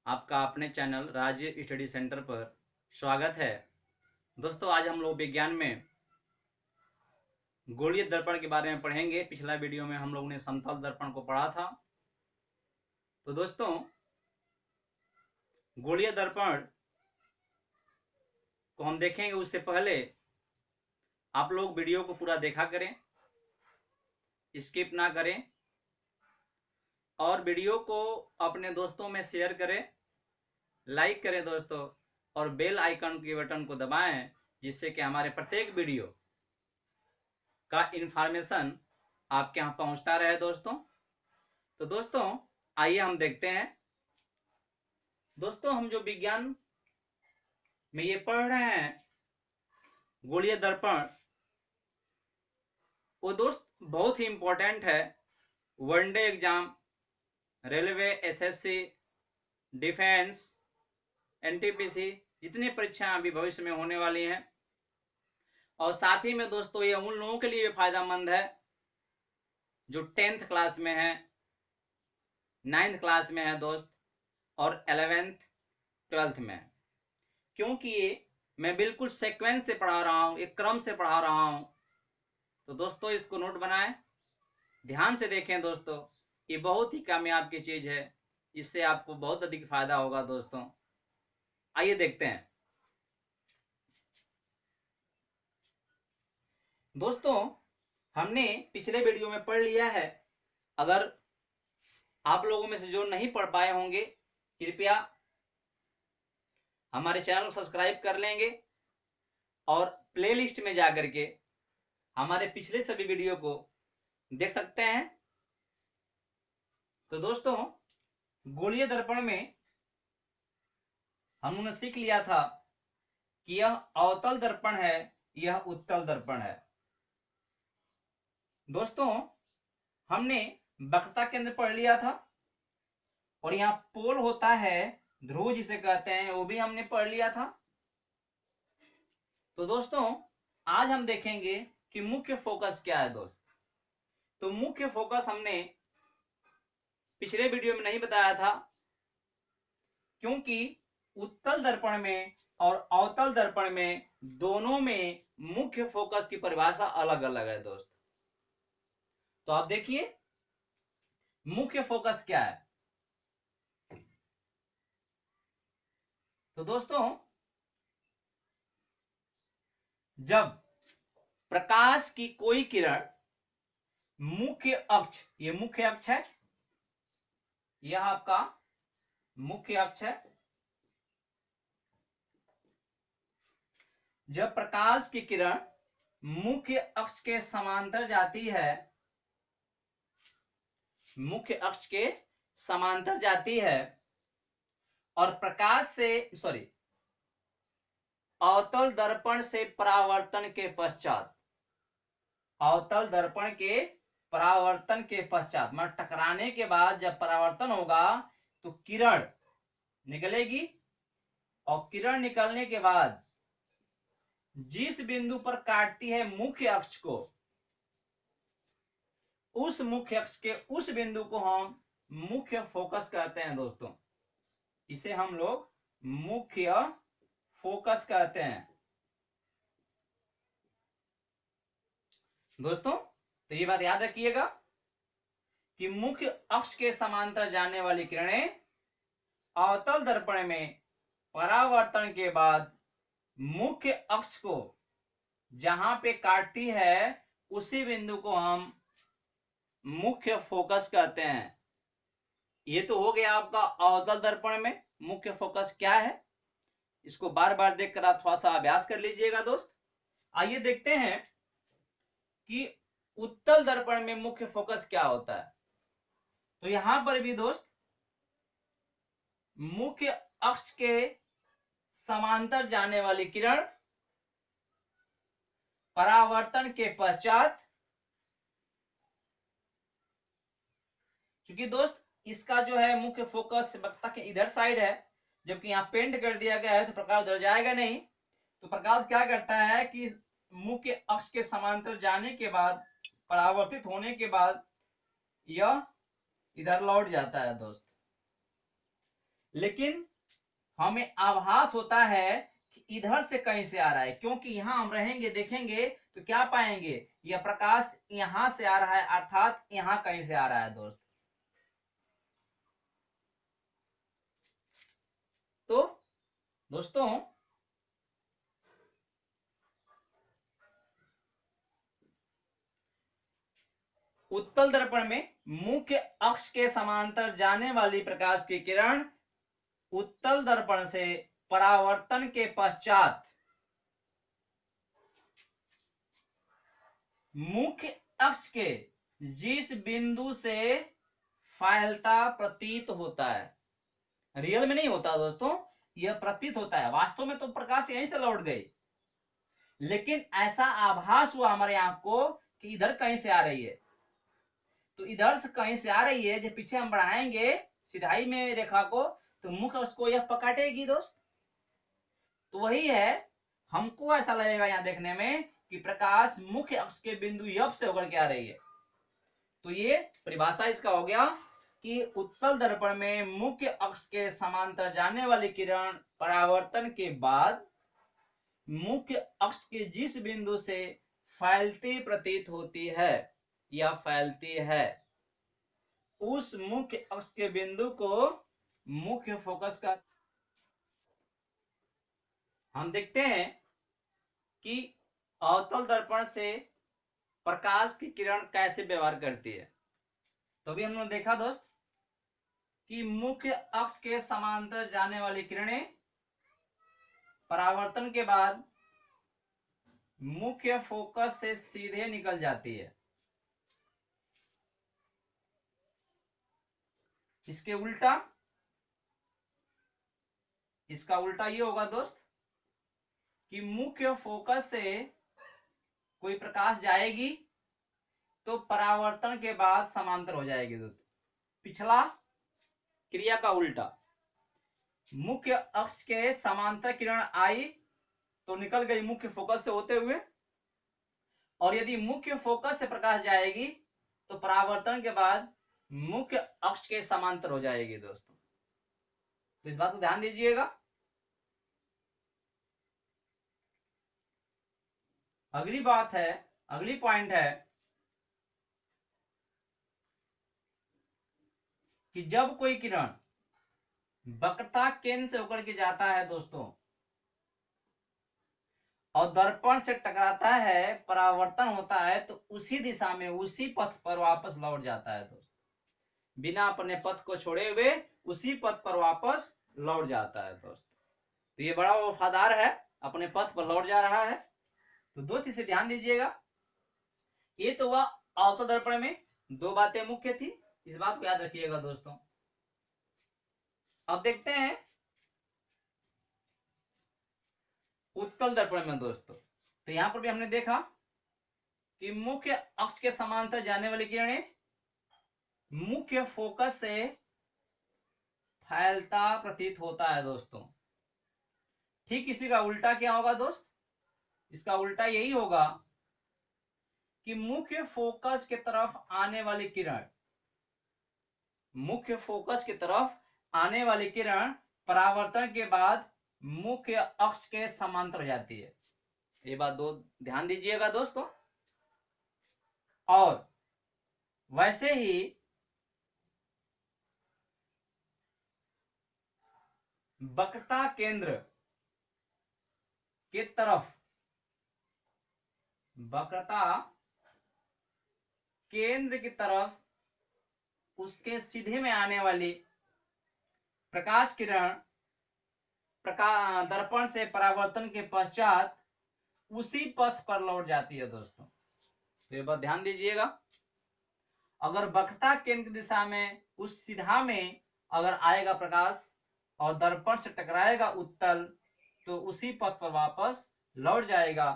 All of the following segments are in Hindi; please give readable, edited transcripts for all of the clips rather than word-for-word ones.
आपका अपने चैनल राज्य स्टडी सेंटर पर स्वागत है। दोस्तों, आज हम लोग विज्ञान में गोलीय दर्पण के बारे में पढ़ेंगे। पिछला वीडियो में हम लोगों ने समतल दर्पण को पढ़ा था। तो दोस्तों, गोलीय दर्पण को हम देखेंगे उससे पहले आप लोग वीडियो को पूरा देखा करें, स्किप ना करें और वीडियो को अपने दोस्तों में शेयर करें, लाइक करें दोस्तों, और बेल आइकन के बटन को दबाएं, जिससे कि हमारे प्रत्येक वीडियो का इंफॉर्मेशन आपके यहाँ पहुंचता रहे दोस्तों। तो दोस्तों, आइए हम देखते हैं। दोस्तों, हम जो विज्ञान में ये पढ़ रहे हैं गोलीय दर्पण, वो दोस्त बहुत ही इंपॉर्टेंट है। One day exam, railway, SSC, defence, NTPC, जितनी परीक्षाएं अभी भविष्य में होने वाली हैं। और साथ ही में दोस्तों, ये उन लोगों के लिए भी फायदेमंद है जो 10th क्लास में है, 9th क्लास में है दोस्त, और 11th 12th में है। क्योंकि ये मैं बिल्कुल सीक्वेंस से पढ़ा रहा हूं, एक क्रम से पढ़ा रहा हूं। तो दोस्तों, इसको नोट बनाएं, ध्यान से देखें दोस्तों। ये बहुत ही कामयाब की चीज है, इससे आपको बहुत अधिक फायदा होगा दोस्तों। आइए देखते हैं। दोस्तों, हमने पिछले वीडियो में पढ़ लिया है। अगर आप लोगों में से जो नहीं पढ़ पाए होंगे, कृपया हमारे चैनल को सब्सक्राइब कर लेंगे और प्लेलिस्ट में जाकर के हमारे पिछले सभी वीडियो को देख सकते हैं। तो दोस्तों, गोलीय दर्पण में हमने सीख लिया था कि यह अवतल दर्पण है, यह उत्तल दर्पण है। दोस्तों, हमने वक्रता केंद्र पढ़ लिया था, और यहां पोल होता है, ध्रुव जिसे कहते हैं, वो भी हमने पढ़ लिया था। तो दोस्तों, आज हम देखेंगे कि मुख्य फोकस क्या है दोस्त। तो मुख्य फोकस हमने पिछले वीडियो में नहीं बताया था, क्योंकि उत्तल दर्पण में और अवतल दर्पण में दोनों में मुख्य फोकस की परिभाषा अलग अलग है दोस्त। तो आप देखिए मुख्य फोकस क्या है। तो दोस्तों, जब प्रकाश की कोई किरण मुख्य अक्ष, ये मुख्य अक्ष है, यह आपका मुख्य अक्ष है। जब प्रकाश की किरण मुख्य अक्ष के समांतर जाती है, मुख्य अक्ष के समांतर जाती है, और प्रकाश से अवतल दर्पण से परावर्तन के पश्चात, अवतल दर्पण के परावर्तन के पश्चात, मतलब टकराने के बाद जब परावर्तन होगा तो किरण निकलेगी, और किरण निकलने के बाद जिस बिंदु पर काटती है मुख्य अक्ष को, उस मुख्य अक्ष के उस बिंदु को हम मुख्य फोकस कहते हैं दोस्तों। इसे हम लोग मुख्य फोकस कहते हैं दोस्तों। तो ये बात याद रखिएगा कि मुख्य अक्ष के समांतर जाने वाली किरणें अवतल दर्पण में परावर्तन के बाद मुख्य अक्ष को जहां पे काटती है, उसी बिंदु को हम मुख्य फोकस कहते हैं। ये तो हो गया आपका अवतल दर्पण में मुख्य फोकस क्या है। इसको बार बार देखकर आप थोड़ा सा अभ्यास कर लीजिएगा दोस्त। आइए देखते हैं कि उत्तल दर्पण में मुख्य फोकस क्या होता है। तो यहां पर भी दोस्त मुख्य अक्ष के समांतर जाने वाली किरण परावर्तन के पश्चात, क्योंकि दोस्त इसका जो है मुख्य फोकस वक्ता के इधर साइड है, जबकि यहां पेंट कर दिया गया है तो प्रकाश उधर जाएगा नहीं। तो प्रकाश क्या करता है कि मुख्य अक्ष के समांतर जाने के बाद, परावर्तित होने के बाद, यह इधर लौट जाता है दोस्त। लेकिन हमें आभास होता है कि इधर से कहीं से आ रहा है, क्योंकि यहां हम रहेंगे देखेंगे तो क्या पाएंगे, यह प्रकाश यहां से आ रहा है, अर्थात यहां कहीं से आ रहा है दोस्त। तो दोस्तों उत्तल दर्पण में मुख्य अक्ष के समांतर जाने वाली प्रकाश की किरण उत्तल दर्पण से परावर्तन के पश्चात मुख्य अक्ष के जिस बिंदु से फैलता प्रतीत होता है, रियल में नहीं होता दोस्तों, यह प्रतीत होता है, वास्तव में तो प्रकाश यहीं से लौट गई, लेकिन ऐसा आभास हुआ हमारे आंख को कि इधर कहीं से आ रही है। तो इधर से कहीं से आ रही है, जब पीछे हम बढ़ाएंगे सिधाई में रेखा को, तो मुख्य अक्ष को यह पकड़ेगी दोस्त। तो वही है, हमको ऐसा लगेगा यहां देखने में कि प्रकाश मुख्य अक्ष के बिंदु यप से होकर के आ रही है। तो ये परिभाषा इसका हो गया कि उत्तल दर्पण में मुख्य अक्ष के समांतर जाने वाली किरण परावर्तन के बाद मुख्य अक्ष के जिस बिंदु से फैलती प्रतीत होती है या फैलती है, उस मुख्य अक्ष के बिंदु को मुख्य फोकस का। हम देखते हैं कि अवतल दर्पण से प्रकाश की किरण कैसे व्यवहार करती है। तो अभी हमने देखा दोस्त कि मुख्य अक्ष के समांतर जाने वाली किरणें परावर्तन के बाद मुख्य फोकस से सीधे निकल जाती है। इसके उल्टा, इसका उल्टा ये होगा दोस्त कि मुख्य फोकस से कोई प्रकाश जाएगी तो परावर्तन के बाद समांतर हो जाएगी दोस्त। पिछला क्रिया का उल्टा, मुख्य अक्ष के समांतर किरण आई तो निकल गई मुख्य फोकस से होते हुए, और यदि मुख्य फोकस से प्रकाश जाएगी तो परावर्तन के बाद मुख्य अक्ष के समांतर हो जाएगी दोस्तों। तो इस बात को ध्यान दीजिएगा। अगली बात है, अगली पॉइंट है कि जब कोई किरण वक्रता केंद्र से होकर के जाता है दोस्तों और दर्पण से टकराता है, परावर्तन होता है, तो उसी दिशा में उसी पथ पर वापस लौट जाता है दोस्त, बिना अपने पथ को छोड़े हुए उसी पथ पर वापस लौट जाता है दोस्त। तो ये बड़ा वफादार है, अपने पथ पर लौट जा रहा है। तो दो चीजें ध्यान दीजिएगा। ये तो वह अवतल दर्पण में दो बातें मुख्य थी, इस बात को याद रखिएगा दोस्तों। अब देखते हैं उत्तल दर्पण में दोस्तों। तो यहां पर भी हमने देखा कि मुख्य अक्ष के समांतर जाने वाली किरणें मुख्य फोकस से फैलता प्रतीत होता है दोस्तों। ठीक इसी का उल्टा क्या होगा दोस्त, इसका उल्टा यही होगा कि मुख्य फोकस की तरफ आने वाली किरण, मुख्य फोकस की तरफ आने वाली किरण परावर्तन के बाद मुख्य अक्ष के समांतर हो जाती है। ये बात दो ध्यान दीजिएगा दोस्तों। और वैसे ही वक्रता केंद्र की तरफ, वक्रता केंद्र की तरफ उसके सीधे में आने वाली प्रकाश किरण दर्पण से परावर्तन के पश्चात उसी पथ पर लौट जाती है दोस्तों। तो ये बात ध्यान दीजिएगा। अगर वक्रता केंद्र दिशा में उस सीधा में अगर आएगा प्रकाश और दर्पण से टकराएगा उत्तल, तो उसी पथ पर वापस लौट जाएगा।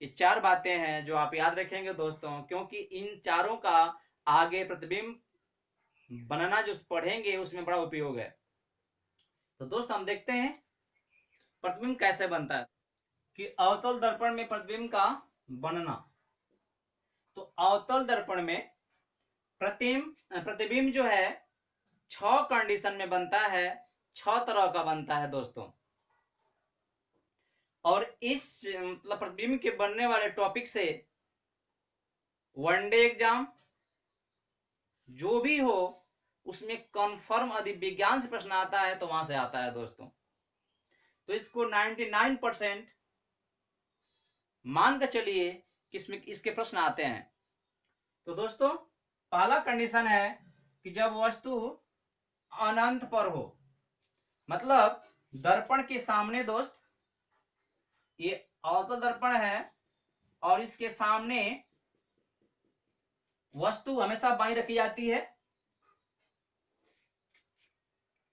ये चार बातें हैं जो आप याद रखेंगे दोस्तों, क्योंकि इन चारों का आगे प्रतिबिंब बनना जो पढ़ेंगे उसमें बड़ा उपयोग है। तो दोस्त हम देखते हैं प्रतिबिंब कैसे बनता है कि अवतल दर्पण में प्रतिबिंब का बनना। तो अवतल दर्पण में प्रतिबिंब जो है 6 कंडीशन में बनता है, 6 तरह का बनता है दोस्तों। और इस मतलब प्रतिबिंब के बनने वाले टॉपिक से वनडे एग्जाम जो भी हो उसमें कंफर्म यदि विज्ञान से प्रश्न आता है तो वहां से आता है दोस्तों। तो इसको 99% मान कर चलिए कि इसमें इसके प्रश्न आते हैं। तो दोस्तों पहला कंडीशन है कि जब वस्तु अनंत पर हो, मतलब दर्पण के सामने दोस्त, ये अवतल दर्पण है और इसके सामने वस्तु हमेशा बाईं रखी जाती है,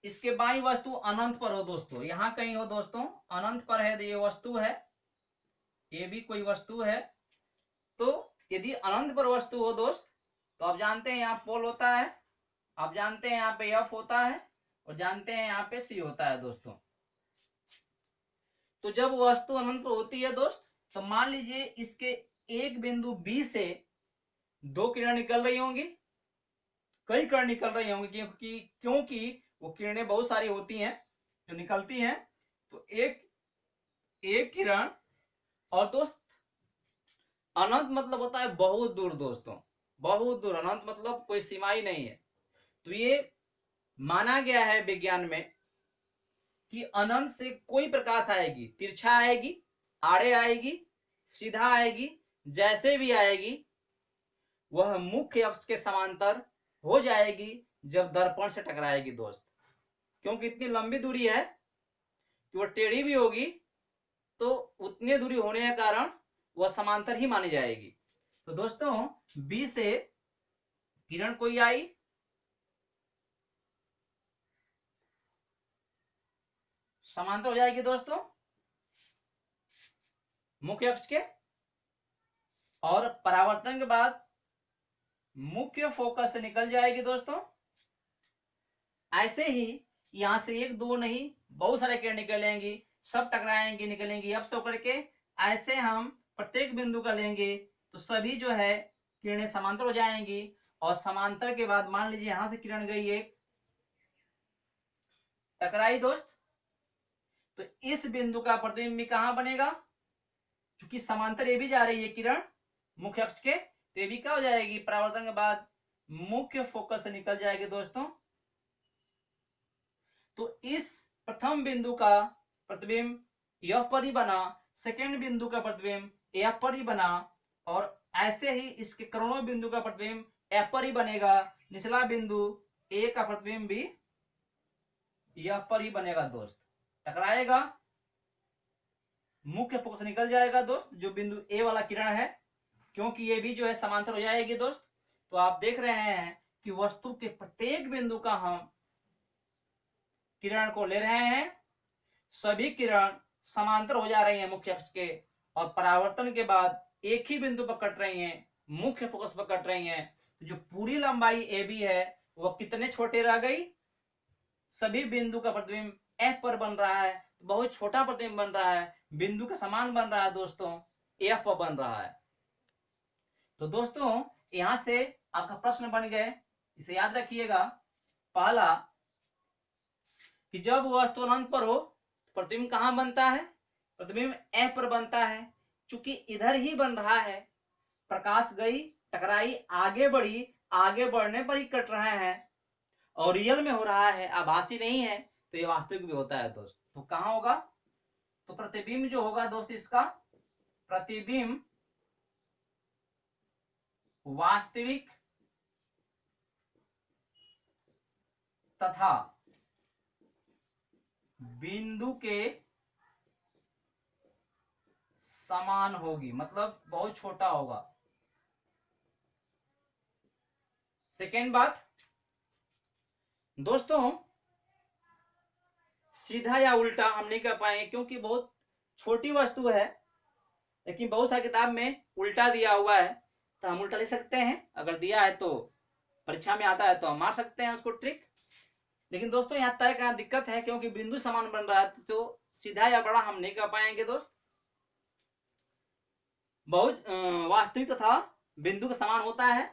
इसके बाईं वस्तु अनंत पर हो दोस्तों, यहां कहीं हो दोस्तों, अनंत पर है, तो ये वस्तु है, ये भी कोई वस्तु है। तो यदि अनंत पर वस्तु हो दोस्त तो आप जानते हैं यहाँ पोल होता है, आप जानते हैं यहाँ पे एफ होता है और जानते हैं यहाँ पे सी होता है दोस्तों। तो जब वस्तु अनंत पर होती है दोस्त तो मान लीजिए इसके एक बिंदु बी से दो किरण निकल रही होंगी, कई किरण निकल रही होंगी, क्योंकि वो किरणें बहुत सारी होती हैं जो निकलती हैं। तो एक किरण, और दोस्त अनंत मतलब होता है बहुत दूर दोस्तों, बहुत दूर, अनंत मतलब कोई सीमा ही नहीं है। तो ये माना गया है विज्ञान में कि अनंत से कोई प्रकाश आएगी, तिरछा आएगी, आड़े आएगी, सीधा आएगी, जैसे भी आएगी वह मुख्य अक्ष के समांतर हो जाएगी जब दर्पण से टकराएगी दोस्त, क्योंकि इतनी लंबी दूरी है कि वह टेढ़ी भी होगी तो उतनी दूरी होने के कारण वह समांतर ही मानी जाएगी। तो दोस्तों बी से किरण कोई आई, समांतर हो जाएगी दोस्तों मुख्य अक्ष के, और परावर्तन के बाद मुख्य फोकस से निकल जाएगी दोस्तों। ऐसे ही यहां से एक दो नहीं बहुत सारे किरण निकलेंगी, सब टकराएंगी, निकलेंगी, अब सब करके ऐसे हम प्रत्येक बिंदु का लेंगे तो सभी जो है किरणें समांतर हो जाएंगी। और समांतर के बाद मान लीजिए यहां से किरण गई एक, टकराई दोस्त, तो इस बिंदु का प्रतिबिंब कहां बनेगा, क्योंकि समांतर ये भी जा रही है किरण मुख्य अक्ष के, तो ये भी क्या हो जाएगी, परावर्तन के बाद मुख्य फोकस से निकल जाएगी दोस्तों। तो इस प्रथम बिंदु का प्रतिबिंब यह पर ही बना, सेकेंड बिंदु का प्रतिबिंब यह पर ही बना, और ऐसे ही इसके करोड़ों बिंदु का प्रतिबिंब एफ पर ही बनेगा, निचला बिंदु ए का प्रतिबिंब भी यह पर ही बनेगा दोस्त, टकराएगा, मुख्य फोकस निकल जाएगा दोस्त जो बिंदु ए वाला किरण है, क्योंकि ये भी जो है समांतर हो जाएगी दोस्त। तो आप देख रहे हैं कि वस्तु के प्रत्येक बिंदु का हम किरण को ले रहे हैं, सभी किरण समांतर हो जा रही हैं मुख्य अक्ष के, और परावर्तन के बाद एक ही बिंदु पर कट रही हैं, मुख्य फोकस पर कट रही हैं। तो जो पूरी लंबाई ए बी है वह कितने छोटे रह गई, सभी बिंदु का प्रतिबिंब एफ पर बन रहा है, बहुत छोटा प्रतिबिंब बन रहा है, बिंदु के समान बन रहा है दोस्तों, एफ पर बन रहा है। तो दोस्तों यहां से आपका प्रश्न बन गए, इसे याद रखिएगा। पहला कि जब वस्तु अनंत पर हो प्रतिबिंब कहां बनता है, प्रतिबिंब एफ पर बनता है, चूंकि इधर ही बन रहा है, प्रकाश गई, टकराई, आगे बढ़ी, आगे बढ़ने पर ही कट रहे हैं, और रियल में हो रहा है, आभासी नहीं है, तो ये वास्तविक भी होता है दोस्त। तो कहां होगा, तो प्रतिबिंब जो होगा दोस्त, इसका प्रतिबिंब वास्तविक तथा बिंदु के समान होगी, मतलब बहुत छोटा होगा। सेकेंड बात दोस्तों, सीधा या उल्टा हम नहीं कर पाएंगे क्योंकि बहुत छोटी वस्तु है, लेकिन बहुत सारी किताब में उल्टा दिया हुआ है, तो हम उल्टा लिख सकते हैं, अगर दिया है तो परीक्षा में आता है तो हम मार सकते हैं उसको ट्रिक। लेकिन दोस्तों यहाँ तय करना दिक्कत है क्योंकि बिंदु समान बन रहा है, तो सीधा या बड़ा हम नहीं कर पाएंगे दोस्त। बहुत वास्तविक तथा बिंदु के समान होता है।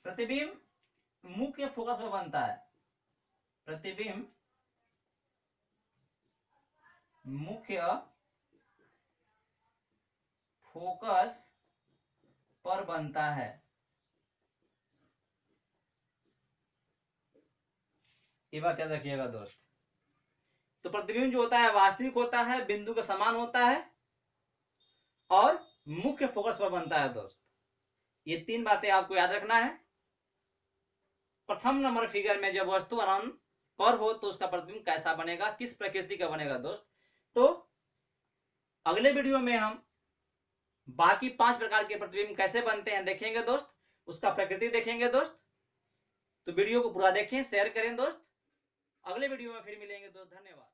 प्रतिबिंब मुख्य फोकस पर बनता है, प्रतिबिंब मुख्य फोकस पर बनता है। ये बात याद रखिएगा दोस्त। तो प्रतिबिंब जो होता है वास्तविक होता है, बिंदु के समान होता है और मुख्य फोकस पर बनता है दोस्त। ये 3 बातें आपको याद रखना है। प्रथम नंबर फिगर में जब वस्तु अनंत पर हो तो उसका प्रतिबिंब कैसा बनेगा, किस प्रकृति का बनेगा दोस्त। तो अगले वीडियो में हम बाकी 5 प्रकार के प्रतिबिंब कैसे बनते हैं देखेंगे दोस्त, उसका प्रकृति देखेंगे दोस्त। तो वीडियो को पूरा देखें, शेयर करें दोस्त। अगले वीडियो में फिर मिलेंगे दोस्त, धन्यवाद।